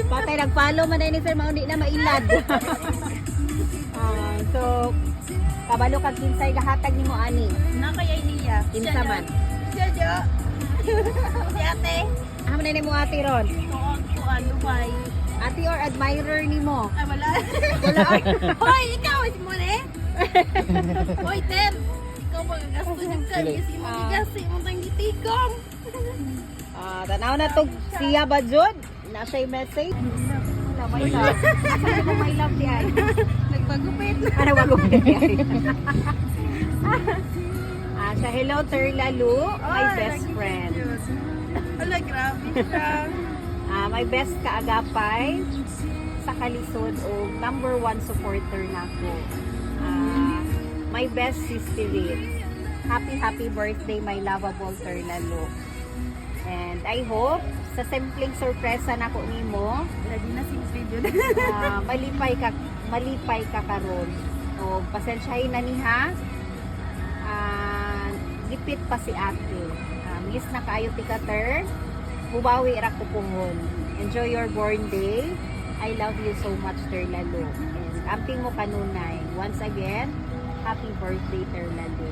Patay nag-follow man na ni sir, mauni na mailad. So, kabalo kag kinsay gahatag nimo ani. Nakayay niya. Kinsa man. Siya jo. Si ate. Amo na nimo ate ron. Kuan, Dubai. Ate or admirer nimo? Ay, wala. Wala. Hoy, ikaw, is mo ne? Hoy, Tem. Ikaw ba gasto ng service mo gigasi mo tang gitigom. Tanaw na to siya ba jud? Na siya message. Wala may love. Asa mo may love di ay? Nagpagupit. Ano magupit di ay? Siya, hello Terlalu, my best friend. Ala, grabe siya. My best kaagapay sa kalisod o number 1 supporter nako. My best sister. Happy birthday my lovable Terlalu. And I hope sa simpleng sorpresa nako nimo, Lagi na simple jud. malipay ka karon. O pasensyahin na niha. Gipit pa si ate. Miss na kaayo ti Kater. Bubawi ra ko puhon. Enjoy your born day. I love you so much, Terlalu. And amping mo kanunay. Once again, happy birthday, Terlalu.